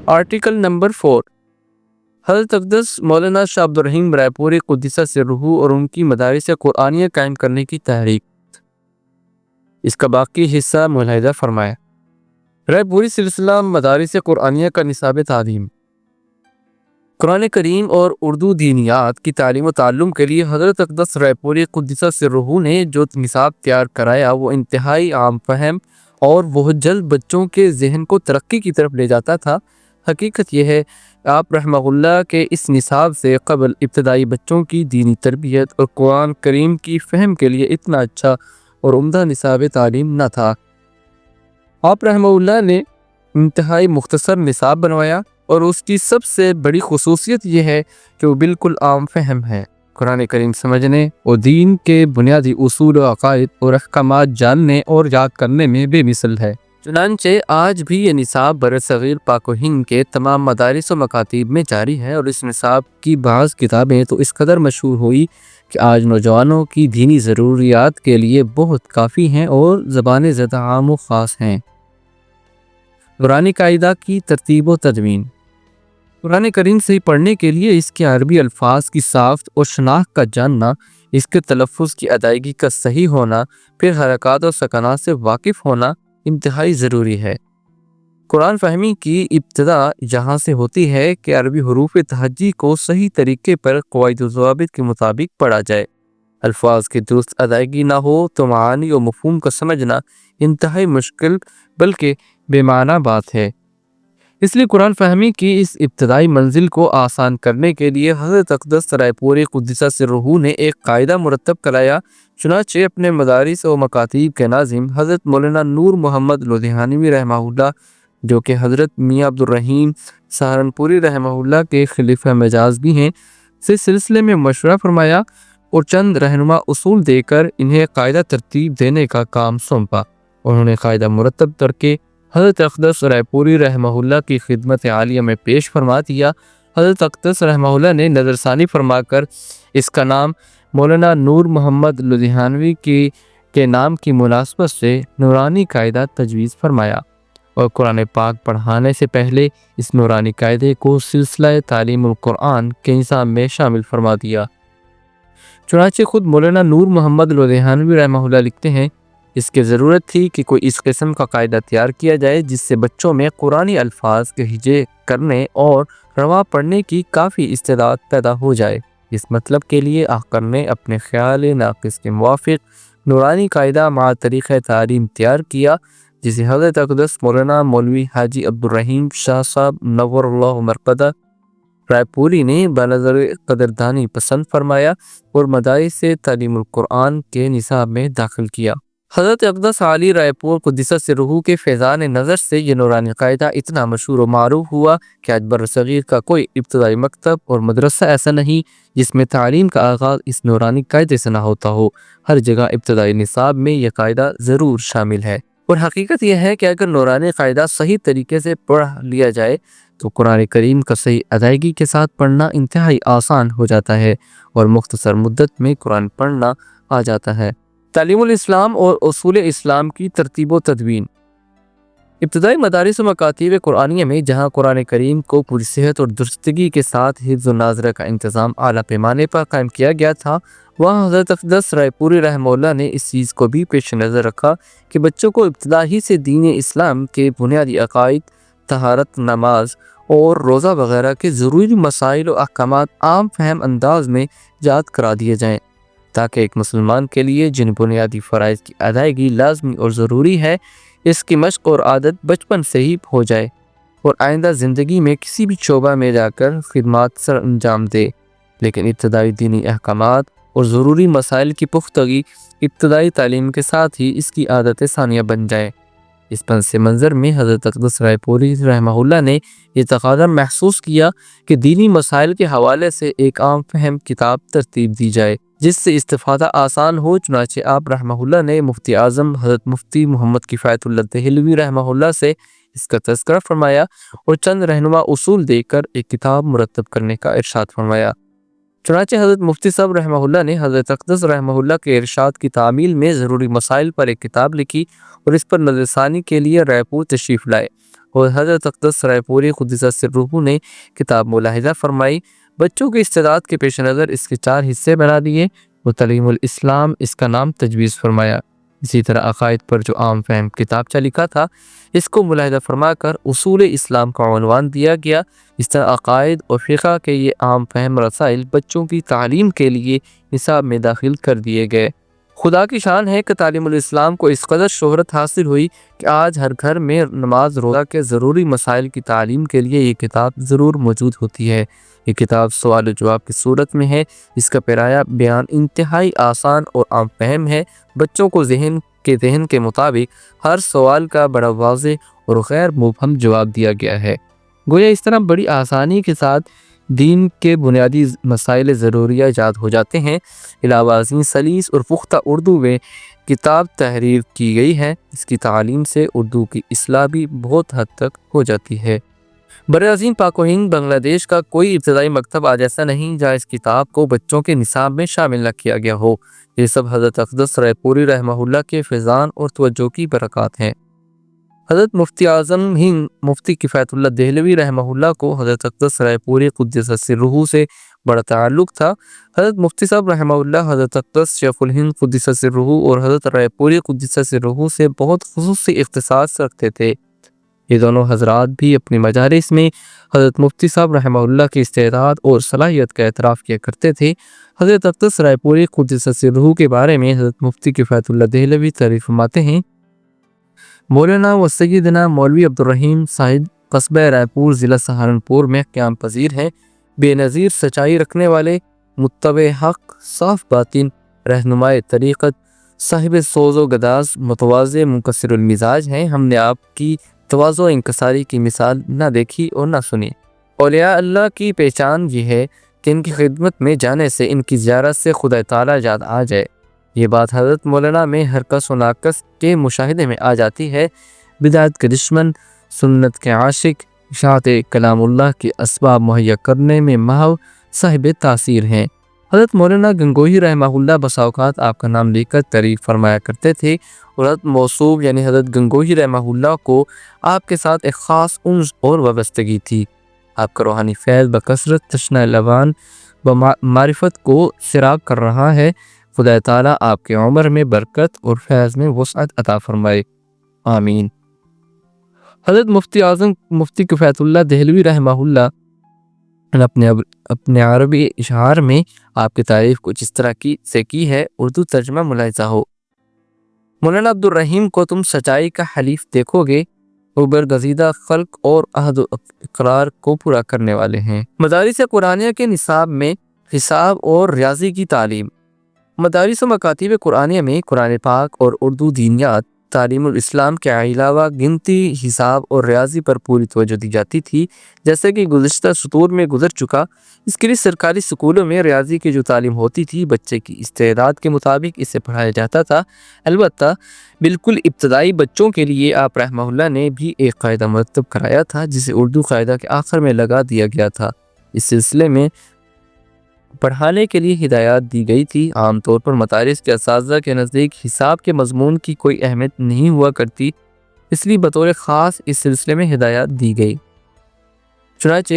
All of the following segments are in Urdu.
آرٹیکل نمبر 4، حضرت اقدس مولانا شاہ عبدالرحیم رائے پوری قدس سرہ اور ان کی مدارس قرآنیہ قائم کرنے کی تحریک۔ اس کا باقی حصہ ملاحظہ فرمائیں۔ رائے پوری سلسلہ مدارس قرآنیہ کا نصاب تعلیم۔ قرآن کریم اور اردو دینیات کی تعلیم و تعلم کے لیے حضرت اقدس رائے پوری قدس سرہ نے جو نصاب تیار کرایا وہ انتہائی عام فہم اور وہ جلد بچوں کے ذہن کو ترقی کی طرف لے جاتا تھا۔ حقیقت یہ ہے آپ رحمہ اللہ کے اس نصاب سے قبل ابتدائی بچوں کی دینی تربیت اور قرآن کریم کی فہم کے لیے اتنا اچھا اور عمدہ نصاب تعلیم نہ تھا۔ آپ رحمہ اللہ نے انتہائی مختصر نصاب بنوایا اور اس کی سب سے بڑی خصوصیت یہ ہے کہ وہ بالکل عام فہم ہے، قرآن کریم سمجھنے اور دین کے بنیادی اصول و عقائد اور احکامات جاننے اور یاد کرنے میں بے مثل ہے۔ چنانچہ آج بھی یہ نصاب برصغیر پاک و ہند کے تمام مدارس و مکاتب میں جاری ہے، اور اس نصاب کی بعض کتابیں تو اس قدر مشہور ہوئی کہ آج نوجوانوں کی دینی ضروریات کے لیے بہت کافی ہیں اور زبان زیادہ عام و خاص ہیں۔ نورانی قاعدہ کی ترتیب و تدوین۔ قرآن کریم سے پڑھنے کے لیے اس کے عربی الفاظ کی ساخت اور شناخت کا جاننا، اس کے تلفظ کی ادائیگی کا صحیح ہونا، پھر حرکات اور سکنات سے واقف ہونا انتہائی ضروری ہے۔ قرآن فہمی کی ابتدا یہاں سے ہوتی ہے کہ عربی حروف تہجی کو صحیح طریقے پر قواعد و ضوابط کے مطابق پڑھا جائے۔ الفاظ کی درست ادائیگی نہ ہو تو معانی و مفہوم کا سمجھنا انتہائی مشکل بلکہ بے معنی بات ہے۔ اس لیے قرآن فہمی کی اس ابتدائی منزل کو آسان کرنے کے لیے حضرت اقدس رائے پوری قدس سرہ نے ایک قاعدہ مرتب کرایا۔ چنانچہ اپنے مدارس و مکاتب کے ناظم حضرت مولانا نور محمد لدھیانوی رحمہ اللہ، جو کہ حضرت میاں عبدالرحیم سہارنپوری رحمہ اللہ کے خلیفہ مجاز بھی ہیں، سے سلسلے میں مشورہ فرمایا اور چند رہنما اصول دے کر انہیں قاعدہ ترتیب دینے کا کام سونپا۔ انہوں نے قاعدہ مرتب کر کے حضرت اقدس رائے پوری رحمہ اللہ کی خدمت عالیہ میں پیش فرما دیا۔ حضرت اقدس رحمہ اللہ نے نظر ثانی فرما کر اس کا نام مولانا نور محمد لدھیانوی کے نام کی مناسبت سے نورانی قاعدہ تجویز فرمایا، اور قرآن پاک پڑھانے سے پہلے اس نورانی قاعدے کو سلسلہ تعلیم القرآن کے نظام میں شامل فرما دیا۔ چنانچہ خود مولانا نور محمد لدھیانوی رحمہ اللہ لکھتے ہیں، اس کی ضرورت تھی کہ کوئی اس قسم کا قاعدہ تیار کیا جائے جس سے بچوں میں قرآنی الفاظ کے ہجے کرنے اور رواں پڑھنے کی کافی استعداد پیدا ہو جائے۔ اس مطلب کے لیے آخر نے اپنے خیال ناقص کے موافق نورانی قاعدہ مع طریقہ تعلیم تیار کیا، جسے حضرت اقدس مولانا مولوی حاجی عبدالرحیم شاہ صاحب نور اللہ مرقدہ رائے پوری نے بنظر قدردانی پسند فرمایا اور مدارس تعلیم القرآن کے نصاب میں داخل کیا۔ حضرت اقدس علی رائے پور قدس سرہ کے فیضان نظر سے یہ نورانی قاعدہ اتنا مشہور و معروف ہوا کہ آج برصغیر کا کوئی ابتدائی مکتب اور مدرسہ ایسا نہیں جس میں تعلیم کا آغاز اس نورانی قاعدے سے نہ ہوتا ہو۔ ہر جگہ ابتدائی نصاب میں یہ قاعدہ ضرور شامل ہے، اور حقیقت یہ ہے کہ اگر نورانی قاعدہ صحیح طریقے سے پڑھ لیا جائے تو قرآن کریم کا صحیح ادائیگی کے ساتھ پڑھنا انتہائی آسان ہو جاتا ہے اور مختصر مدت میں قرآن پڑھنا آ جاتا ہے۔ تعلیم الاسلام اور اصول اسلام کی ترتیب و تدوین۔ ابتدائی مدارس و مکاتب قرآنیہ میں جہاں قرآن کریم کو پوری صحت اور درستگی کے ساتھ حفظ و ناظرہ کا انتظام اعلیٰ پیمانے پر قائم کیا گیا تھا، وہاں حضرت اقدس رائے پوری رحمہ اللہ نے اس چیز کو بھی پیش نظر رکھا کہ بچوں کو ابتدا ہی سے دین اسلام کے بنیادی عقائد، طہارت، نماز اور روزہ وغیرہ کے ضروری مسائل و احکامات عام فہم انداز میں یاد کرا دیے جائیں، تاکہ ایک مسلمان کے لیے جن بنیادی فرائض کی ادائیگی لازمی اور ضروری ہے، اس کی مشق اور عادت بچپن سے ہی ہو جائے اور آئندہ زندگی میں کسی بھی شعبہ میں جا کر خدمات سر انجام دے۔ لیکن ابتدائی دینی احکامات اور ضروری مسائل کی پختگی ابتدائی تعلیم کے ساتھ ہی اس کی عادت ثانیہ بن جائے۔ اس پس منظر میں حضرت اقدس رائے پوری رحمہ اللہ نے یہ تقاضا محسوس کیا کہ دینی مسائل کے حوالے سے ایک عام فہم کتاب ترتیب دی جائے جس سے استفادہ آسان ہو۔ چنانچہ آپ رحمہ اللہ نے مفتی اعظم حضرت مفتی محمد کفایت اللہ دہلوی رحمہ اللہ سے اس کا تذکرہ فرمایا اور چند رہنما اصول دے کر ایک کتاب مرتب کرنے کا ارشاد فرمایا۔ چنانچہ حضرت مفتی صاحب رحمہ اللہ نے حضرت اقدس رحمہ اللہ کے ارشاد کی تعمیل میں ضروری مسائل پر ایک کتاب لکھی اور اس پر نظر ثانی کے لیے رائے پور تشریف لائے اور حضرت اقدس رائے پوری قدس سرہ نے کتاب ملاحظہ فرمائی۔ بچوں کے استعداد کے پیش نظر اس کے 4 حصے بنا دیے اور تعلیم الاسلام اس کا نام تجویز فرمایا۔ اسی طرح عقائد پر جو عام فہم کتابچہ لکھا تھا اس کو ملاحظہ فرما کر اصول اسلام کا عنوان دیا گیا۔ اس طرح عقائد اور فقہ کے یہ عام فہم رسائل بچوں کی تعلیم کے لیے نصاب میں داخل کر دیے گئے۔ خدا کی شان ہے کہ تعلیم الاسلام کو اس قدر شہرت حاصل ہوئی کہ آج ہر گھر میں نماز روزہ کے ضروری مسائل کی تعلیم کے لیے یہ کتاب ضرور موجود ہوتی ہے۔ یہ کتاب سوال و جواب کی صورت میں ہے۔ اس کا پیرایہ بیان انتہائی آسان اور عام فہم ہے۔ بچوں کو ذہن کے مطابق ہر سوال کا بڑا واضح اور غیر مبہم جواب دیا گیا ہے۔ گویا اس طرح بڑی آسانی کے ساتھ دین کے بنیادی مسائل ضروریہ ایجاد ہو جاتے ہیں۔ علاوہ ازیں سلیس اور پختہ اردو میں کتاب تحریر کی گئی ہے۔ اس کی تعلیم سے اردو کی اصلاح بھی بہت حد تک ہو جاتی ہے۔ برعظیم پاک و ہند بنگلہ دیش کا کوئی ابتدائی مکتب آج ایسا نہیں جہاں اس کتاب کو بچوں کے نصاب میں شامل نہ کیا گیا ہو۔ یہ سب حضرت اقدس رائے پوری رحمہ اللہ کے فیضان اور توجہ کی برکات ہیں۔ حضرت مفتی اعظم ہند مفتی کفایت اللہ دہلوی رحمہ اللہ کو حضرت اقدس رائے پوری قدس سرہ سے بڑا تعلق تھا۔ حضرت مفتی صاحب رحمہ اللہ حضرت اقدس شیخ الہند قدس سرہ اور حضرت رائے پوری قدس سرہ سے بہت خصوصی اختصاص رکھتے تھے۔ یہ دونوں حضرات بھی اپنی مجالس میں حضرت مفتی صاحب رحمہ اللہ کی استعداد اور صلاحیت کا اعتراف کیا کرتے تھے۔ حضرت اقدس رائے پوری قدس سرہ کے بارے میں حضرت مفتی کفایت اللہ دہلوی تعریف فرماتے ہیں: مولانا و سیدنا مولوی عبدالرحیم صاحب قصبہ رائے پور ضلع سہارنپور میں قیام پذیر ہیں۔ بے نظیر سچائی رکھنے والے، متبع حق، صاف باطن، رہنمائے طریقت، صاحب سوز و گداز، متواضع، منکسر المزاج ہیں۔ ہم نے آپ کی تواضع و انکساری کی مثال نہ دیکھی اور نہ سنی۔ اولیاء اللہ کی پہچان یہ ہے کہ ان کی خدمت میں جانے سے، ان کی زیارت سے خدا تعالیٰ یاد آ جائے۔ یہ بات حضرت مولانا میں ہر کس و ناقص کے مشاہدے میں آ جاتی ہے۔ بدعت کے دشمن، سنت کے عاشق، اشاعت کلام اللہ کے اسباب مہیا کرنے میں محو صاحب تاثیر ہیں۔ حضرت مولانا گنگوہی رحمہ اللہ بسا اوقات آپ کا نام لے کر تعریف فرمایا کرتے تھے اور حضرت موصوف یعنی حضرت گنگوہی رحمہ اللہ کو آپ کے ساتھ ایک خاص انس اور وابستگی تھی۔ آپ کا روحانی فیض بکثرت تشنہ لبان معرفت کو سیراب کر رہا ہے۔ خدا تعالیٰ آپ کے عمر میں برکت اور فیض میں وسعت عطا فرمائے، آمین۔ حضرت مفتی اعظم مفتی کفایت اللہ دہلوی رحمہ اللہ اپنے عربی اشعار میں آپ کی تعریف کچھ اس طرح کی ہے، اردو ترجمہ ملاحظہ ہو: مولانا عبدالرحیم کو تم سچائی کا حلیف دیکھو گے، وہ برگزیدہ خلق اور عہد و اقرار کو پورا کرنے والے ہیں۔ مدارس قرآنیہ کے نصاب میں حساب اور ریاضی کی تعلیم۔ مدارس و مکاتب قرآنیہ میں قرآن پاک اور اردو دینیات، تعلیم الاسلام کے علاوہ گنتی، حساب اور ریاضی پر پوری توجہ دی جاتی تھی۔ جیسے کہ گزشتہ سطور میں گزر چکا، اس کے لیے سرکاری سکولوں میں ریاضی کی جو تعلیم ہوتی تھی بچے کی استعداد کے مطابق اسے پڑھایا جاتا تھا۔ البتہ بالکل ابتدائی بچوں کے لیے آپ رحمہ اللہ نے بھی ایک قاعدہ مرتب کرایا تھا جسے اردو قاعدہ کے آخر میں لگا دیا گیا تھا۔ اس سلسلے میں پڑھانے کے لیے ہدایات دی گئی تھی۔ عام طور پر مدارس کے اساتذہ کے نزدیک حساب کے مضمون کی کوئی اہمیت نہیں ہوا کرتی، اس لیے بطور خاص اس سلسلے میں ہدایات دی گئی۔ چنانچہ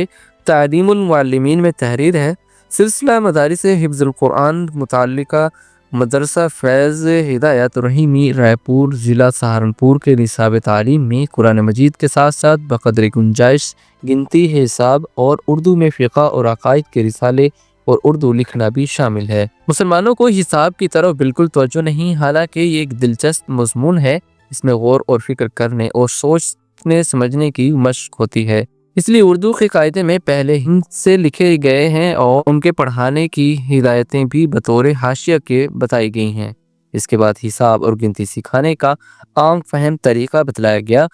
تعلیم المعلمین میں تحریر ہے: سلسلہ مدارس حفظ القرآن متعلقہ مدرسہ فیض ہدایت رحیمی رائے پور ضلع سہارنپور کے نصاب تعلیم میں قرآن مجید کے ساتھ ساتھ بقدر گنجائش گنتی، حساب اور اردو میں فقہ اور عقائد کے رسالے اور اردو لکھنا بھی شامل ہے۔ مسلمانوں کو حساب کی طرف بالکل توجہ نہیں، حالانکہ یہ ایک دلچسپ مضمون ہے۔ اس میں غور اور فکر کرنے اور سوچنے سمجھنے کی مشق ہوتی ہے، اس لیے اردو کے قاعدے میں پہلے ہند سے لکھے گئے ہیں اور ان کے پڑھانے کی ہدایتیں بھی بطور حاشیہ کے بتائی گئی ہیں۔ اس کے بعد حساب اور گنتی سکھانے کا عام فہم طریقہ بتلایا گیا۔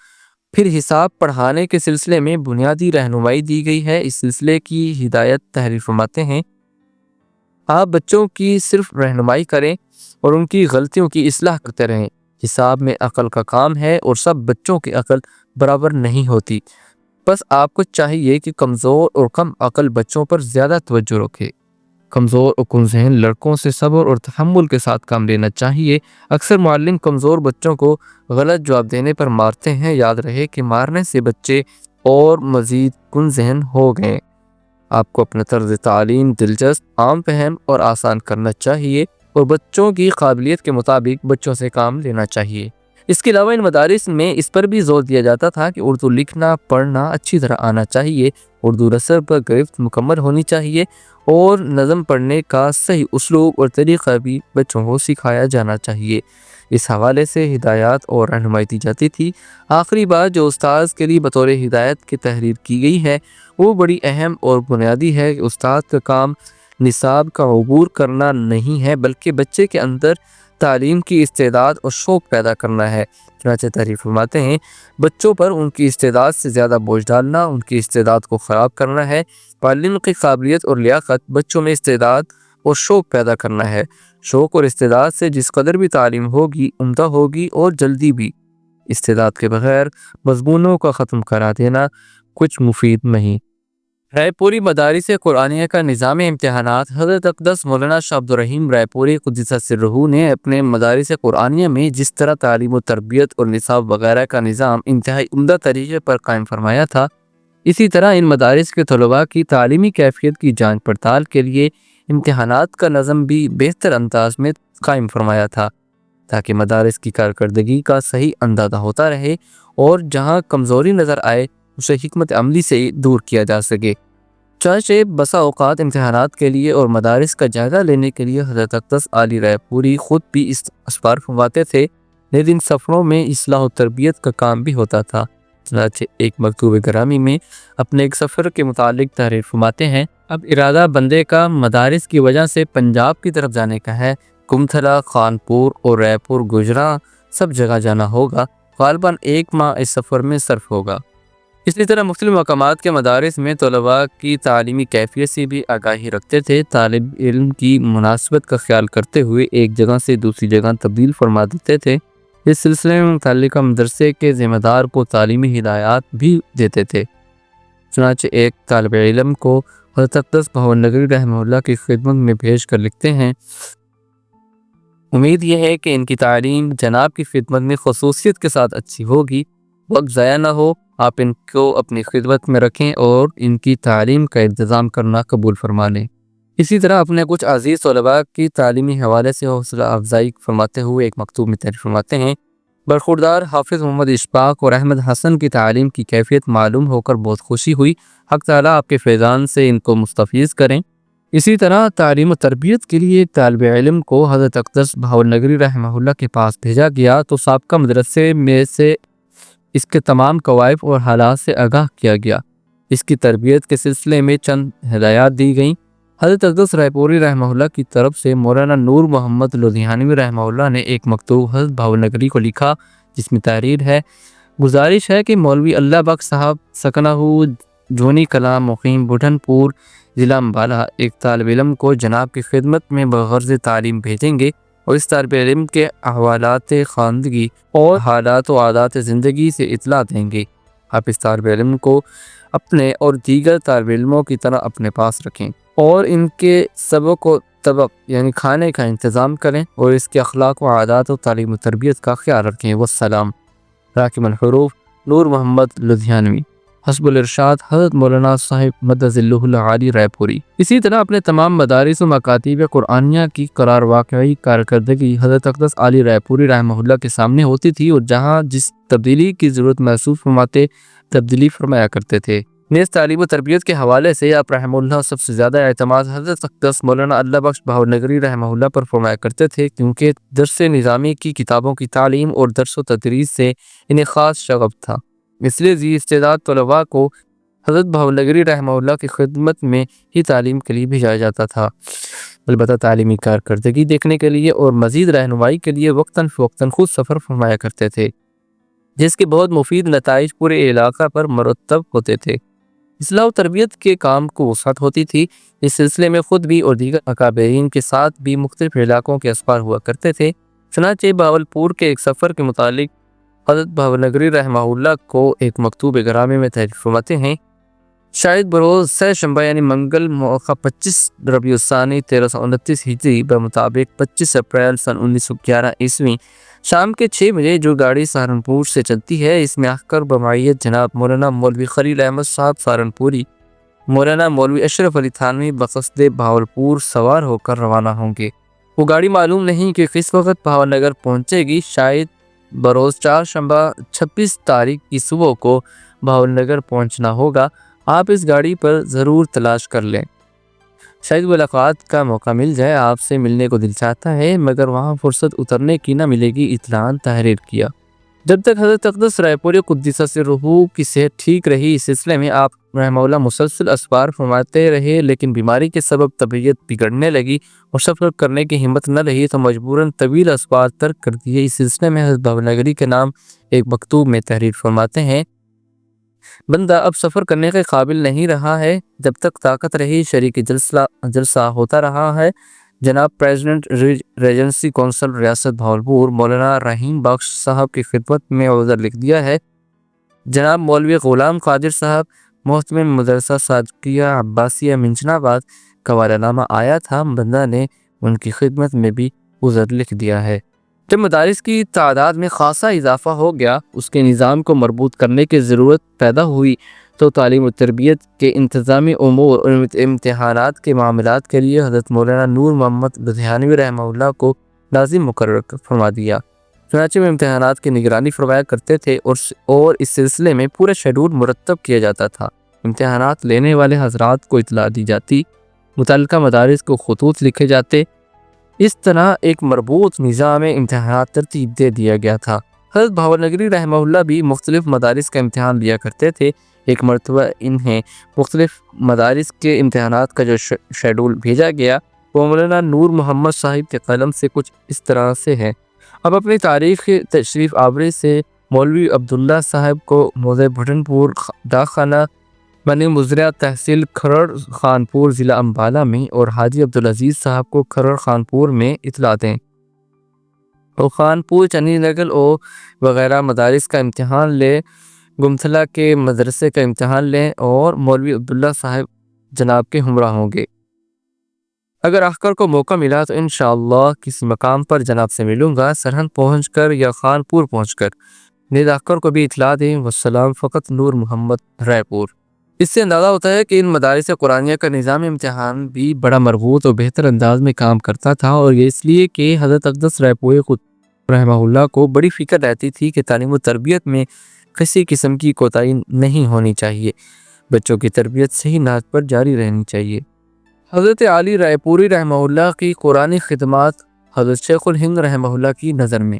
پھر حساب پڑھانے کے سلسلے میں بنیادی رہنمائی دی گئی ہے۔ اس سلسلے کی ہدایت تحریر فرماتے ہیں: آپ بچوں کی صرف رہنمائی کریں اور ان کی غلطیوں کی اصلاح کرتے رہیں۔ حساب میں عقل کا کام ہے اور سب بچوں کی عقل برابر نہیں ہوتی، بس آپ کو چاہیے کہ کمزور اور کم عقل بچوں پر زیادہ توجہ رکھے۔ کمزور اور کم ذہن لڑکوں سے صبر اور تحمل کے ساتھ کام لینا چاہیے۔ اکثر معلم کمزور بچوں کو غلط جواب دینے پر مارتے ہیں۔ یاد رہے کہ مارنے سے بچے اور مزید کم ذہن ہو گئے۔ آپ کو اپنا طرز تعلیم دلچسپ، عام فہم اور آسان کرنا چاہیے اور بچوں کی قابلیت کے مطابق بچوں سے کام لینا چاہیے۔ اس کے علاوہ ان مدارس میں اس پر بھی زور دیا جاتا تھا کہ اردو لکھنا پڑھنا اچھی طرح آنا چاہیے، اردو رسم پر گرفت مکمل ہونی چاہیے اور نظم پڑھنے کا صحیح اسلوب اور طریقہ بھی بچوں کو سکھایا جانا چاہیے۔ اس حوالے سے ہدایات اور رہنمائی دی جاتی تھی۔ آخری بات جو استاذ کے لیے بطور ہدایت کی تحریر کی گئی ہے وہ بڑی اہم اور بنیادی ہے کہ استاد کا کام نصاب کا عبور کرنا نہیں ہے بلکہ بچے کے اندر تعلیم کی استعداد اور شوق پیدا کرنا ہے۔ چنانچہ تحریر فرماتے ہیں بچوں پر ان کی استعداد سے زیادہ بوجھ ڈالنا ان کی استعداد کو خراب کرنا ہے۔ معلم کی قابلیت اور لیاقت بچوں میں استعداد اور شوق پیدا کرنا ہے۔ شوق اور استعداد سے جس قدر بھی تعلیم ہوگی عمدہ ہوگی اور جلدی بھی۔ استعداد کے بغیر مضمونوں کا ختم کرا دینا کچھ مفید نہیں۔ رائے پوری مدارس قرآنیہ کا نظام امتحانات۔ حضرت اقدس مولانا شاہ عبدالرحیم رائے پوری قدس سرہ نے اپنے مدارس قرآنیہ میں جس طرح تعلیم و تربیت اور نصاب وغیرہ کا نظام انتہائی عمدہ طریقے پر قائم فرمایا تھا، اسی طرح ان مدارس کے طلباء کی تعلیمی کیفیت کی جانچ پڑتال کے لیے امتحانات کا نظم بھی بہتر انداز میں قائم فرمایا تھا تاکہ مدارس کی کارکردگی کا صحیح اندازہ ہوتا رہے اور جہاں کمزوری نظر آئے اسے حکمت عملی سے دور کیا جا سکے۔ چنانچہ بسا اوقات امتحانات کے لیے اور مدارس کا جائزہ لینے کے لیے حضرت اقدس عالی رائے پوری خود بھی اس اسفار فرماتے تھے، لیکن سفروں میں اصلاح و تربیت کا کام بھی ہوتا تھا۔ چنانچہ ایک مکتوب گرامی میں اپنے ایک سفر کے متعلق تحریر فرماتے ہیں اب ارادہ بندے کا مدارس کی وجہ سے پنجاب کی طرف جانے کا ہے۔ کمتھلا، خانپور اور رائے پور، گجراں سب جگہ جانا ہوگا۔ غالباً 1 ماہ اس سفر میں صرف ہوگا۔ اسی طرح مختلف مقامات کے مدارس میں طلباء کی تعلیمی کیفیت سے بھی آگاہی رکھتے تھے۔ طالب علم کی مناسبت کا خیال کرتے ہوئے ایک جگہ سے دوسری جگہ تبدیل فرما دیتے تھے۔ اس سلسلے میں متعلقہ مدرسے کے ذمہ دار کو تعلیمی ہدایات بھی دیتے تھے۔ چنانچہ ایک طالب علم کو حضرت اقدس بہاول نگری رحمہ اللہ کی خدمت میں بھیج کر لکھتے ہیں امید یہ ہے کہ ان کی تعلیم جناب کی خدمت میں خصوصیت کے ساتھ اچھی ہوگی، وقت ضائع نہ ہو، آپ ان کو اپنی خدمت میں رکھیں اور ان کی تعلیم کا انتظام کرنا قبول فرما لیں۔ اسی طرح اپنے کچھ عزیز طلباء کی تعلیمی حوالے سے حوصلہ افزائی فرماتے ہوئے ایک مکتوب میں تحریر فرماتے ہیں برخوردار حافظ محمد اشفاق اور احمد حسن کی تعلیم کی کیفیت معلوم ہو کر بہت خوشی ہوئی۔ حق تعالیٰ آپ کے فیضان سے ان کو مستفیض کریں۔ اسی طرح تعلیم و تربیت کے لیے طالب علم کو حضرت اقدس بہاول نگری رحمہ اللہ کے پاس بھیجا گیا تو سابقہ مدرسے میں سے اس کے تمام قوائف اور حالات سے آگاہ کیا گیا۔ اس کی تربیت کے سلسلے میں چند ہدایات دی گئیں۔ حضرت اقدس رائے پوری رحمہ اللہ کی طرف سے مولانا نور محمد لدھیانوی رحمہ اللہ نے ایک مکتوب حضرت بہاول نگری کو لکھا جس میں تحریر ہے گزارش ہے کہ مولوی اللہ بخش صاحب سکنہ جونی کلام مقیم بٹھن پور ضلع امبالہ ایک طالب علم کو جناب کی خدمت میں بغرض تعلیم بھیجیں گے اور اس طالب علم کے احوالات خواندگی اور حالات و عادات زندگی سے اطلاع دیں گے۔ آپ اس طالب علم کو اپنے اور دیگر طالب علموں کی طرح اپنے پاس رکھیں اور ان کے سبق و طبق یعنی کھانے کا انتظام کریں اور اس کے اخلاق و عادات و تعلیم و تربیت کا خیال رکھیں۔ والسلام۔ راکم الحروف نور محمد لدھیانوی۔ حسب الارشاد حضرت مولانا صاحب مد ظلہ العالی رائے پوری۔ اسی طرح اپنے تمام مدارس و مکاتب قرآنیہ کی قرار واقعی کارکردگی حضرت اقدس عالی رائے پوری رحمہ اللہ کے سامنے ہوتی تھی اور جہاں جس تبدیلی کی ضرورت محسوس فرماتے تبدیلی فرمایا کرتے تھے۔ نیز تعلیم و تربیت کے حوالے سے آپ رحمہ اللہ سب سے زیادہ اعتماد حضرت اقدس مولانا اللہ بخش بہاول نگری رحمہ اللہ پر فرمایا کرتے تھے کیونکہ درس نظامی کی کتابوں کی تعلیم اور درس و تدریس سے انہیں خاص شغف تھا۔ اس لیے ذی استعداد طلباء کو حضرت بہاول نگری رحمہ اللہ کی خدمت میں ہی تعلیم کے لیے بھیجا جاتا تھا، البتہ تعلیمی کارکردگی دیکھنے کے لیے اور مزید رہنمائی کے لیے وقتاً فوقتاً خود سفر فرمایا کرتے تھے جس کے بہت مفید نتائج پورے علاقہ پر مرتب ہوتے تھے۔ اصلاح و تربیت کے کام کو وسعت ہوتی تھی۔ اس سلسلے میں خود بھی اور دیگر اکابرین کے ساتھ بھی مختلف علاقوں کے اسفار ہوا کرتے تھے۔ چنانچہ بہاولپور کے ایک سفر کے متعلق حضرت بہاول نگری رحمہ اللہ کو ایک مکتوب گرامی میں تحریر فرماتے ہیں شاید بروز سہ شنبہ یعنی منگل موقع 25 ربیع الثانی 1329 ہجری بمطابق 25 اپریل سن 1911 عیسوی شام کے 6 بجے جو گاڑی سہارنپور سے چلتی ہے، اس میں احکر بمعیت جناب مولانا مولوی خلیل احمد صاحب سہارنپوری، مولانا مولوی اشرف علی تھانوی بقصد بہاولپور سوار ہو کر روانہ ہوں گے۔ وہ گاڑی معلوم نہیں کہ کس وقت بہاول نگر پہنچے گی، شاید بروز 4 شنبہ 26 تاریخ کی صبح کو بہاول نگر پہنچنا ہوگا۔ آپ اس گاڑی پر ضرور تلاش کر لیں، شاید ملاقات کا موقع مل جائے۔ آپ سے ملنے کو دل چاہتا ہے مگر وہاں فرصت اترنے کی نہ ملے گی، اطلاع تحریر کیا۔ جب تک حضرت اقدس رائے پوری قدس سرہ کی صحت ٹھیک رہی، اس سلسلے میں آپ رحمہ اللہ مسلسل اسفار فرماتے رہے، لیکن بیماری کے سبب طبیعت بگڑنے لگی اور سفر کرنے کی ہمت نہ رہی تو مجبوراً طویل اسفار ترک کر دیے۔ اس سلسلے میں حضرت بہاول نگری کے نام ایک مکتوب میں تحریر فرماتے ہیں: بندہ اب سفر کرنے کے قابل نہیں رہا ہے، جب تک طاقت رہی شریک جلسہ ہوتا رہا ہے۔ جناب پریزیڈنٹ ریجنسی کونسل ریاست بہاولپور مولانا رحیم بخش صاحب کی خدمت میں عذر لکھ دیا ہے۔ جناب مولوی غلام قادر صاحب محتمم مدرسہ صادقیہ عباسیہ منچن آباد کا والا نامہ آیا تھا، بندہ نے ان کی خدمت میں بھی عذر لکھ دیا ہے۔ جب مدارس کی تعداد میں خاصا اضافہ ہو گیا، اس کے نظام کو مربوط کرنے کی ضرورت پیدا ہوئی تو تعلیم و تربیت کے انتظامی امور اور امتحانات کے معاملات کے لیے حضرت مولانا نور محمد لدھیانوی رحمہ اللہ کو ناظم مقرر فرما دیا۔ چنانچہ وہ امتحانات کی نگرانی فرمایا کرتے تھے اور اس سلسلے میں پورا شیڈول مرتب کیا جاتا تھا۔ امتحانات لینے والے حضرات کو اطلاع دی جاتی، متعلقہ مدارس کو خطوط لکھے جاتے، اس طرح ایک مربوط نظام امتحانات ترتیب دے دیا گیا تھا۔ حضرت بہاول نگری رحمہ اللہ بھی مختلف مدارس کا امتحان لیا کرتے تھے۔ ایک مرتبہ انہیں مختلف مدارس کے امتحانات کا جو شیڈول بھیجا گیا وہ مولانا نور محمد صاحب کے قلم سے کچھ اس طرح سے ہے: اب اپنی تاریخ تشریف آوری سے مولوی عبداللہ صاحب کو موضع بھٹن پور ڈاکخانہ بنی مزرعہ تحصیل کھرڑ خانپور ضلع امبالہ میں اور حاجی عبدالعزیز صاحب کو کھرڑ خانپور میں اطلاع دیں۔ اور خانپور چنی نگل وغیرہ مدارس کا امتحان لیں، گمتھلا کے مدرسے کا امتحان لیں اور مولوی عبداللہ صاحب جناب کے ہمراہ ہوں گے۔ اگر احکر کو موقع ملا تو انشاءاللہ کسی مقام پر جناب سے ملوں گا، سرہند پہنچ کر یا خانپور پہنچ کر۔ نیز احکر کو بھی اطلاع دیں۔ والسلام، فقط نور محمد، رائے پور۔ اس سے اندازہ ہوتا ہے کہ ان مدارس قرآنیہ کا نظام امتحان بھی بڑا مربوط اور بہتر انداز میں کام کرتا تھا، اور یہ اس لیے کہ حضرت اقدس رائے پوری رحمہ اللہ کو بڑی فکر رہتی تھی کہ تعلیم و تربیت میں کسی قسم کی کوتاہی نہیں ہونی چاہیے، بچوں کی تربیت صحیح نہج پر جاری رہنی چاہیے۔ حضرت علی رائے پوری رحمہ اللہ کی قرآنی خدمات حضرت شیخ الہند رحمہ اللہ کی نظر میں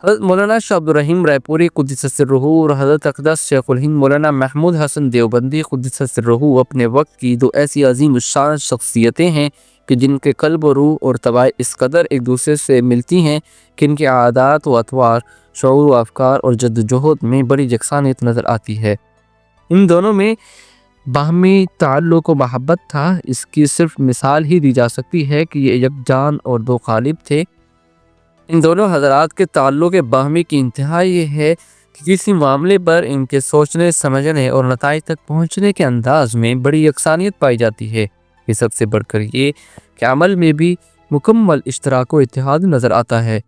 حضرت مولانا شاہ عبدالرحیم رائے پوری قدس سرہ اور حضرت اقدس شیخ الہند مولانا محمود حسن دیوبندی قدس سرہ اپنے وقت کی دو ایسی عظیم الشان شخصیتیں ہیں کہ جن کے قلب و روح اور طباع اس قدر ایک دوسرے سے ملتی ہیں کہ ان کے عادات و اطوار، شعور و افکار اور جد و جہد میں بڑی یکسانیت نظر آتی ہے۔ ان دونوں میں باہمی تعلق و محبت تھا۔ اس کی صرف مثال ہی دی جا سکتی ہے کہ یہ یک جان اور دو قالب تھے۔ ان دونوں حضرات کے تعلق باہمی کی انتہا یہ ہے کہ کسی معاملے پر ان کے سوچنے، سمجھنے اور نتائج تک پہنچنے کے انداز میں بڑی یکسانیت پائی جاتی ہے۔ یہ سب سے بڑھ کر یہ کہ عمل میں بھی مکمل اشتراک و اتحاد نظر آتا ہے۔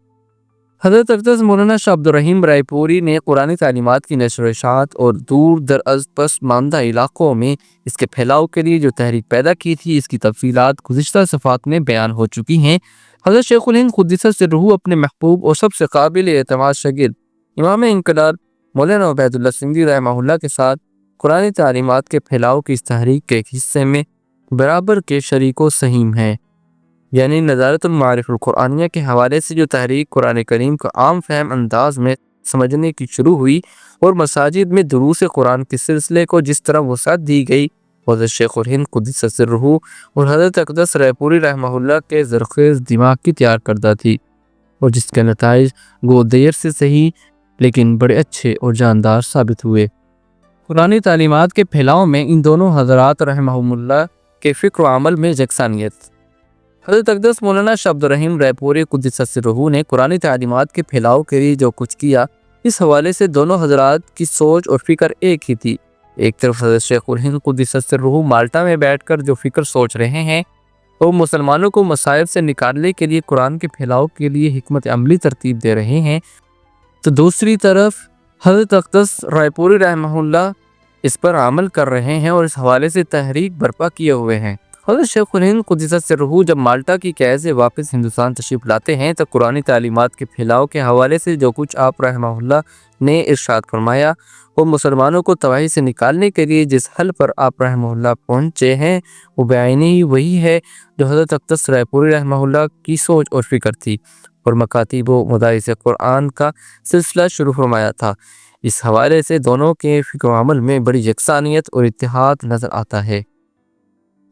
حضرت اقدس مولانا شاہ عبدالرحیم رائے پوری نے قرآنی تعلیمات کی نشر و اشاعت اور دور دراز پس ماندہ علاقوں میں اس کے پھیلاؤ کے لیے جو تحریک پیدا کی تھی، اس کی تفصیلات گزشتہ صفحات میں بیان ہو چکی ہیں۔ حضرت شیخ الہند قدس سرہ اپنے محبوب اور سب سے قابل اعتماد شاگرد امام انقلاب مولانا عبید اللہ سندھی رحمہ اللہ کے ساتھ قرآنی تعلیمات کے پھیلاؤ کی اس تحریک کے ایک حصے میں برابر کے شریک و سہیم ہیں۔ یعنی نظارت المعارف القرآنیہ کے حوالے سے جو تحریک قرآن کریم کو عام فہم انداز میں سمجھنے کی شروع ہوئی اور مساجد میں دروس قرآن کے سلسلے کو جس طرح وسعت دی گئی، حضرت شیخ الہند قدس سرہ اور حضرت اقدس رائے پوری رحمہ اللہ کے زرخیز دماغ کی تیار کردہ تھی، اور جس کے نتائج گو دیر سے صحیح لیکن بڑے اچھے اور جاندار ثابت ہوئے۔ قرآنی تعلیمات کے پھیلاؤ میں ان دونوں حضرات رحمہم اللہ کے فکر و عمل میں یکسانیت۔ حضرت اقدس مولانا شاہ عبدالرحیم رائے پوری قدس سرہ نے قرآنی تعلیمات کے پھیلاؤ کے لیے جو کچھ کیا، اس حوالے سے دونوں حضرات کی سوچ اور فکر ایک ہی تھی۔ ایک طرف حضرت شیخ الہند قدس سرہ مالٹا میں بیٹھ کر جو فکر سوچ رہے ہیں وہ مسلمانوں کو مصائب سے نکالنے کے لیے قرآن کے پھیلاؤ کے لیے حکمت عملی ترتیب دے رہے ہیں، تو دوسری طرف حضرت اقدس رائے پوری رحمہ اللہ اس پر عمل کر رہے ہیں اور اس حوالے سے تحریک برپا کیے ہوئے ہیں۔ حضرت شیخ الہند قدس سرہ جب مالٹا کی قید سے واپس ہندوستان تشریف لاتے ہیں تو قرآنی تعلیمات کے پھیلاؤ کے حوالے سے جو کچھ آپ رحمہ اللہ نے ارشاد فرمایا، وہ مسلمانوں کو تباہی سے نکالنے کے لیے جس حل پر آپ رحمہ اللہ پہنچے ہیں وہ بعینی ہی وہی ہے جو حضرت اقدس رائے پوری رحمہ اللہ کی سوچ اور فکر تھی اور مکاتیب و مدارس قرآن کا سلسلہ شروع فرمایا تھا۔ اس حوالے سے دونوں کے فکر و عمل میں بڑی یکسانیت اور اتحاد نظر آتا ہے۔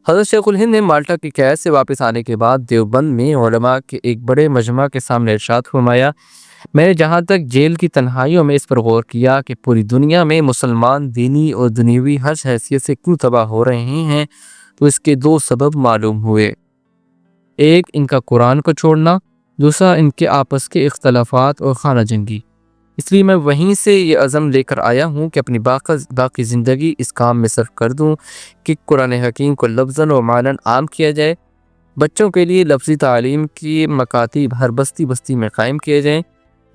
حضرت شیخ الہند نے مالٹا کی قید سے واپس آنے کے بعد دیوبند میں علماء کے ایک بڑے مجمع کے سامنے ارشاد فرمایا، میں نے جہاں تک جیل کی تنہائیوں میں اس پر غور کیا کہ پوری دنیا میں مسلمان دینی اور دنیوی ہر حیثیت سے کیوں تباہ ہو رہے ہیں، تو اس کے دو سبب معلوم ہوئے۔ ایک ان کا قرآن کو چھوڑنا، دوسرا ان کے آپس کے اختلافات اور خانہ جنگی۔ اس لیے میں وہیں سے یہ عزم لے کر آیا ہوں کہ اپنی باقی زندگی اس کام میں صرف کر دوں کہ قرآن حکیم کو لفظاً و معناً عام کیا جائے، بچوں کے لیے لفظی تعلیم کی مکاتب ہر بستی بستی میں قائم کیے جائیں،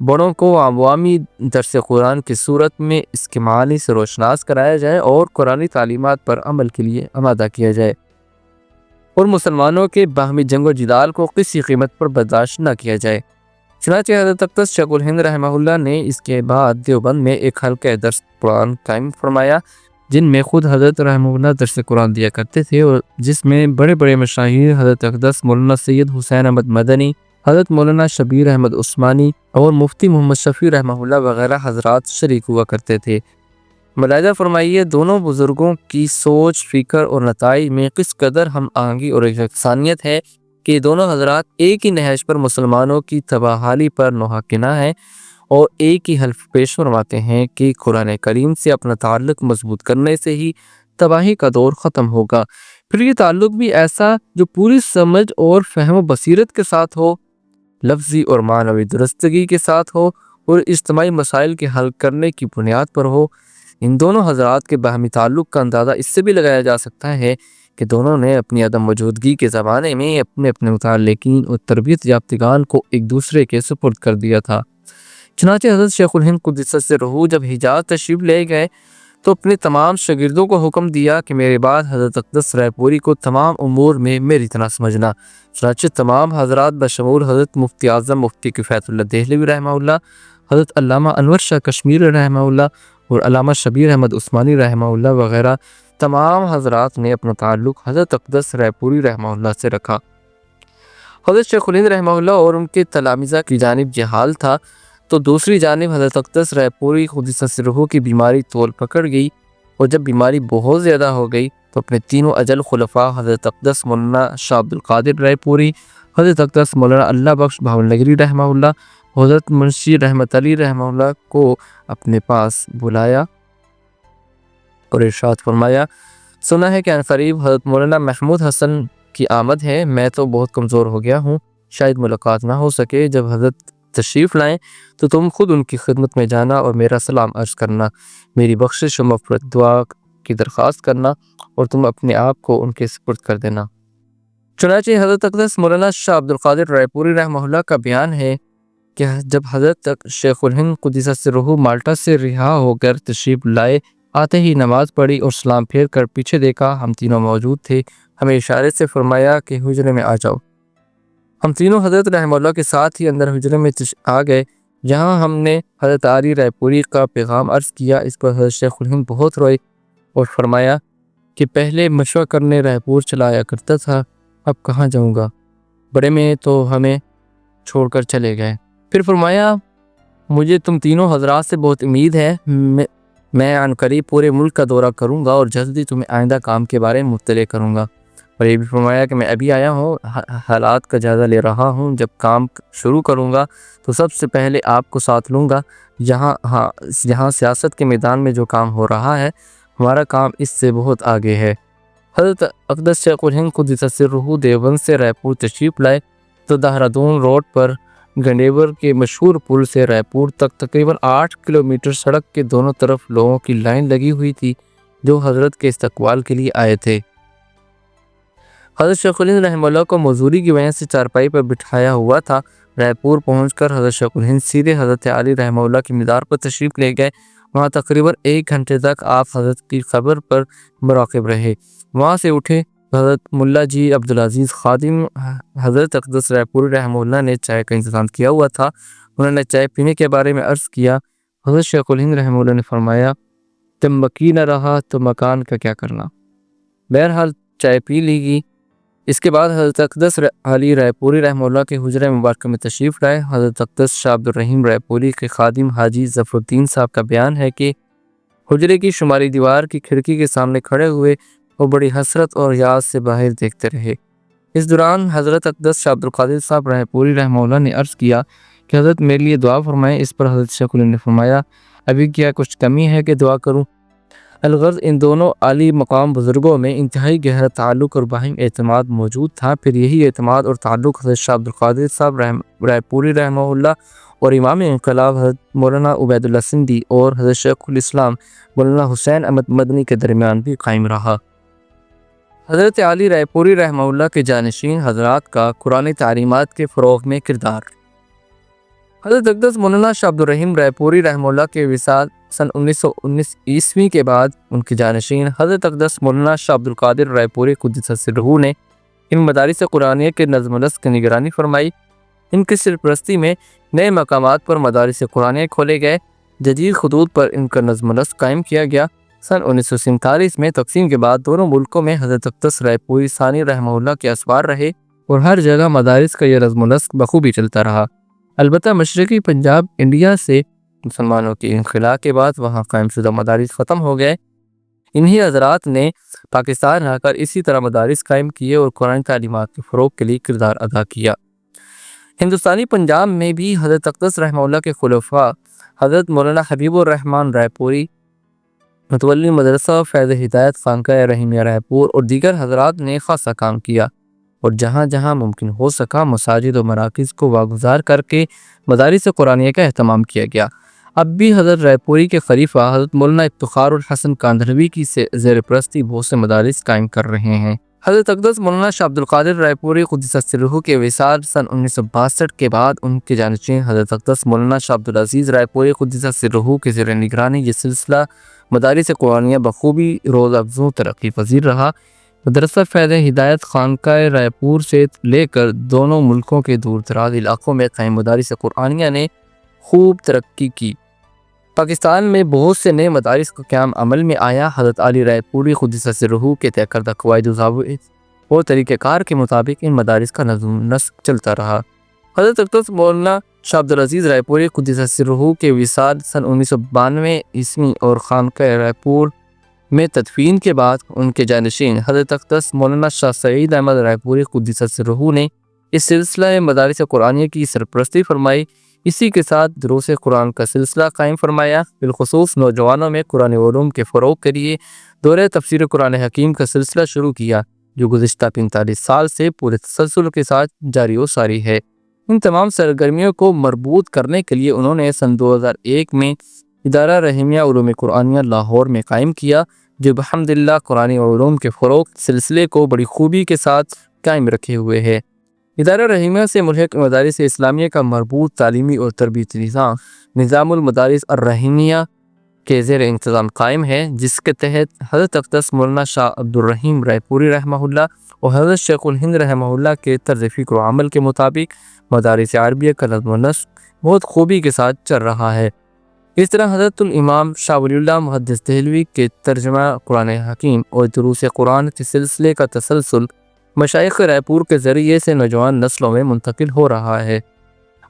بڑوں کو عوامی درس قرآن کی صورت میں اس کے معانی سے روشناس کرایا جائے اور قرآنی تعلیمات پر عمل کے لیے آمادہ کیا جائے، اور مسلمانوں کے باہمی جنگ و جدال کو کسی قیمت پر برداشت نہ کیا جائے۔ چنانچہ حضرت اقدس شیخ الہند رحمہ اللہ نے اس کے بعد دیوبند میں ایک حلقہ درس قرآن قائم فرمایا جن میں خود حضرت رحمہ اللہ درس قرآن دیا کرتے تھے، اور جس میں بڑے بڑے مشاہیر حضرت اقدس مولانا سید حسین احمد مدنی، حضرت مولانا شبیر احمد عثمانی اور مفتی محمد شفیع رحمہ اللہ وغیرہ حضرات شریک ہوا کرتے تھے۔ ملاحظہ فرمائیے دونوں بزرگوں کی سوچ، فکر اور نتائج میں کس قدر ہم آہنگی اور یکسانیت ہے کہ دونوں حضرات ایک ہی نہج پر مسلمانوں کی تباہی پر نوحہ کناں ہیں اور ایک ہی حلف پیش فرماتے ہیں کہ قرآن کریم سے اپنا تعلق مضبوط کرنے سے ہی تباہی کا دور ختم ہوگا، پھر یہ تعلق بھی ایسا جو پوری سمجھ اور فہم و بصیرت کے ساتھ ہو، لفظی اور معنوی درستگی کے ساتھ ہو اور اجتماعی مسائل کے حل کرنے کی بنیاد پر ہو۔ ان دونوں حضرات کے باہمی تعلق کا اندازہ اس سے بھی لگایا جا سکتا ہے کہ دونوں نے اپنی عدم موجودگی کے زمانے میں اپنے متعلقین اور تربیت یافتگان کو ایک دوسرے کے سپرد کر دیا تھا۔ چنانچہ حضرت شیخ الہند قدس سرہ جب حجاز تشریف لے گئے تو اپنے تمام شاگردوں کو حکم دیا کہ میرے بعد حضرت اقدس رائے پوری کو تمام امور میں میری طرح سمجھنا۔ چنانچہ تمام حضرات بشمول حضرت مفتی اعظم مفتی کفایت اللہ دہلوی رحمہ اللہ، حضرت علامہ انور شاہ کشمیری رحمہ اللہ اور علامہ شبیر احمد عثمانی رحمہ اللہ وغیرہ تمام حضرات نے اپنا تعلق حضرت اقدس رائے پوری رحمہ اللہ سے رکھا۔ حضرت شیخ الہند رحمہ اللہ اور ان کے تلامذہ کی جانب یہ حال تھا تو دوسری جانب حضرت اقدس رائے پوری قدس سرہ کی بیماری طول پکڑ گئی، اور جب بیماری بہت زیادہ ہو گئی تو اپنے تینوں اجل خلفاء حضرت اقدس مولانا شاہ عبد القادر رائے پوری، حضرت اقدس مولانا اللہ بخش بہاول نگری رحمہ اللہ، حضرت منشی رحمت علی رحمہ اللہ کو اپنے پاس بلایا اور ارشاد فرمایا، سنا ہے کہ عنقریب حضرت مولانا محمود حسن کی آمد ہے، میں تو بہت کمزور ہو گیا ہوں، شاید ملاقات نہ ہو سکے، جب حضرت تشریف لائیں تو تم خود ان کی خدمت میں جانا اور میرا سلام عرض کرنا، میری بخشش و مغفرت دعا کی درخواست کرنا اور تم اپنے آپ کو ان کے سپرد کر دینا۔ چنانچہ حضرت اقدس مولانا شاہ عبد القادر رائے پوری رحمہ اللہ کا بیان ہے کہ جب حضرت شیخ الہند قدس سرہ مالٹا سے رہا ہو کر تشریف لائے، آتے ہی نماز پڑھی اور سلام پھیر کر پیچھے دیکھا، ہم تینوں موجود تھے، ہمیں اشارے سے فرمایا کہ حجرے میں آ جاؤ۔ ہم تینوں حضرت رحمہ اللہ کے ساتھ ہی اندر حجرے میں آ گئے، جہاں ہم نے حضرت عاری رائے پوری کا پیغام عرض کیا۔ اس پر حضرت شیخ الہند بہت روئے اور فرمایا کہ پہلے مشورہ کرنے رائے پور چلایا کرتا تھا، اب کہاں جاؤں گا، بڑے میں تو ہمیں چھوڑ کر چلے گئے۔ پھر فرمایا مجھے تم تینوں حضرات سے بہت امید ہے، میں عنقریب پورے ملک کا دورہ کروں گا اور جلدی تمہیں آئندہ کام کے بارے میں مطلع کروں گا، اور یہ بھی فرمایا کہ میں ابھی آیا ہوں، حالات کا جائزہ لے رہا ہوں، جب کام شروع کروں گا تو سب سے پہلے آپ کو ساتھ لوں گا، یہاں سیاست کے میدان میں جو کام ہو رہا ہے ہمارا کام اس سے بہت آگے ہے۔ حضرت اقدس شیخ الہند قدس سرہ دیوبند سے رائے پور تشریف لائے تو دہرادون روڈ پر گنڈیور کے مشہور پل سے رائے پور تک تقریباً 8 کلومیٹر سڑک کے دونوں طرف لوگوں کی لائن لگی ہوئی تھی۔ جو حضرت کے استقبال کے لیے آئے تھے۔ حضرت شیخ الہند رحمہ اللہ کو معذوری کی وجہ سے چارپائی پر بٹھایا ہوا تھا۔ رائے پور پہنچ کر حضرت شیخ الہند سیدھے حضرت علی رحمہ اللہ کی مزار پر تشریف لے گئے۔ وہاں تقریباً 1 گھنٹے تک آپ حضرت کی قبر پر مراقب رہے۔ وہاں سے اٹھے حضرت ملا جی عبدالعزیز خادم حضرت اقدس رائے پوری رحمہ اللہ نے چائے کا انتظام کیا ہوا تھا۔ انہوں نے چائے پینے کے بارے میں عرض کیا۔ حضرت شیخ الہند رحمہ اللہ نے فرمایا، تم مکی نہ رہا تو مکان کا کیا کرنا۔ بہرحال چائے پی لی گئی۔ اس کے بعد حضرت اقدس علی رائے پوری رحمہ اللہ کے حجرہ مبارکہ میں تشریف لائے۔ حضرت اقدس شاہ عبدالرحیم رائے پوری کے خادم حاجی ظفر الدین صاحب کا بیان ہے کہ حجرے کی شمالی دیوار کی کھڑکی کے سامنے کھڑے ہوئے وہ بڑی حسرت اور یاد سے باہر دیکھتے رہے۔ اس دوران حضرت اقدس شاہ عبدالقادر صاحب رائے پوری رحمہ اللہ نے عرض کیا کہ حضرت میرے لیے دعا فرمائیں۔ اس پر حضرت شیخ الہند نے فرمایا، ابھی کیا کچھ کمی ہے کہ دعا کروں؟ الغرض ان دونوں عالی مقام بزرگوں میں انتہائی گہرا تعلق اور باہم اعتماد موجود تھا۔ پھر یہی اعتماد اور تعلق حضرت شاہ عبدالقادر صاحب رائے پوری رحمہ اللہ اور امام انقلاب حضرت مولانا عبید اللہ سندھی اور حضرت شیخ الاسلام مولانا حسین احمد مدنی کے درمیان بھی قائم رہا۔ حضرت علی رائے پوری رحمہ اللہ کے جانشین حضرات کا قرآن تعلیمات کے فروغ میں کردار۔ حضرت اقدس مولانا شاہ عبدالرحیم رائے پوری رحمہ اللہ کے وصال سن 1919 عیسوی کے بعد ان کے جانشین حضرت اقدس مولانا شاہ عبدالقادر رائے پوری قدس سرہ نے ان مدارس قرآنیہ کے نظم و نسق کی نگرانی فرمائی۔ ان کی سرپرستی میں نئے مقامات پر مدارس قرآنیہ کھولے گئے، جدید خطوط پر ان کا نظم و نسق قائم کیا گیا۔ سن 1947 میں تقسیم کے بعد دونوں ملکوں میں حضرت اقدس رائے پوری ثانی رحمہ اللہ کے اسوار رہے اور ہر جگہ مدارس کا یہ نظم و نسق بخوبی چلتا رہا۔ البتہ مشرقی پنجاب انڈیا سے مسلمانوں کے انخلاء کے بعد وہاں قائم شدہ مدارس ختم ہو گئے۔ انہی حضرات نے پاکستان آ کر اسی طرح مدارس قائم کیے اور قرآن تعلیمات کے فروغ کے لیے کردار ادا کیا۔ ہندوستانی پنجاب میں بھی حضرت اقدس رحمہ اللہ کے خلفاء حضرت مولانا حبیب الرحمن رائے پوری متولی مدرسہ فیض ہدایت خانقاہ رحیمیہ رائے پور اور دیگر حضرات نے خاصا کام کیا اور جہاں جہاں ممکن ہو سکا مساجد و مراکز کو واگزار کر کے مدارس قرآنیہ کا اہتمام کیا گیا۔ اب بھی حضرت رائے پوری کے خلیفہ حضرت مولانا افتخار الحسن کاندھلوی کی زیر پرستی بہت سے مدارس قائم کر رہے ہیں۔ حضرت اقدس مولانا شاہ عبدالقادر رائے پوری قدس سرہ کے وصال سن 1962 کے بعد ان کے جانشین حضرت اقدس مولانا شاہ عبدالعزیز رائے پوری قدس سرہ کے زیر نگرانی یہ سلسلہ مدارس قرآنیہ بخوبی روز افزوں ترقی پذیر رہا۔ مدرسہ فیض ہدایت خانقاہ رائے پور سے لے کر دونوں ملکوں کے دور دراز علاقوں میں قائم مدارس قرآنیہ نے خوب ترقی کی۔ پاکستان میں بہت سے نئے مدارس کا قیام عمل میں آیا۔ حضرت علی رائے پوری قدس سرہ کے طے کردہ قواعد و ضوابط اور طریقہ کار کے مطابق ان مدارس کا نظم و نسق چلتا رہا۔ حضرت اقدس مولانا شاہ عبدالعزیز رائے پوری قدس سرہ کے وصال سن 1992 عیسوی اور خانقاہ رائے پور میں تدفین کے بعد ان کے جانشین حضرت اقدس مولانا شاہ سعید احمد رائے پوری قدس سرہ نے اس سلسلہ مدارس قرآنیہ کی سرپرستی فرمائی۔ اسی کے ساتھ دروس قرآن کا سلسلہ قائم فرمایا۔ بالخصوص نوجوانوں میں قرآن علوم کے فروغ کے لیے دورہ تفسیر قرآن حکیم کا سلسلہ شروع کیا، جو گزشتہ 45 سال سے پورے تسلسل کے ساتھ جاری و ساری ہے۔ ان تمام سرگرمیوں کو مربوط کرنے کے لیے انہوں نے سن 2001 میں ادارہ رحیمیہ علوم قرآنیہ لاہور میں قائم کیا، جو بحمداللہ قرآن علوم کے فروغ سلسلے کو بڑی خوبی کے ساتھ قائم رکھے ہوئے ہے۔ ادارہ رحیمیہ سے ملحق مدارس اسلامیہ کا مربوط تعلیمی اور تربیتی نظام المدارس الرحیمیہ کے زیر انتظام قائم ہے، جس کے تحت حضرت اقدس مولانا شاہ عبدالرحیم رائے پوری رحمہ اللہ اور حضرت شیخ الہند رحمہ اللہ کے طرز فکر و عمل کے مطابق مدارس عربیہ کا نظم و نسق بہت خوبی کے ساتھ چل رہا ہے۔ اس طرح حضرت الامام شاہ ولی اللہ محدث دہلوی کے ترجمہ قرآن حکیم اور دروس قرآن کے سلسلے کا تسلسل مشائخ رائے پور کے ذریعے سے نوجوان نسلوں میں منتقل ہو رہا ہے۔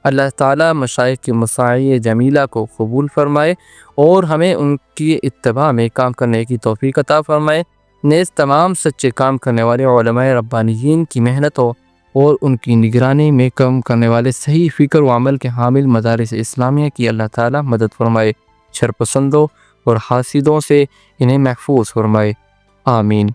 اللہ تعالیٰ مشائخ کی مساعی جمیلہ کو قبول فرمائے اور ہمیں ان کی اتباع میں کام کرنے کی توفیق عطا فرمائے۔ نیز تمام سچے کام کرنے والے علماء ربانیین کی محنتوں اور ان کی نگرانی میں کام کرنے والے صحیح فکر و عمل کے حامل مدارس اسلامیہ کی اللہ تعالیٰ مدد فرمائے، شر پسندوں اور حاسدوں سے انہیں محفوظ فرمائے، آمین۔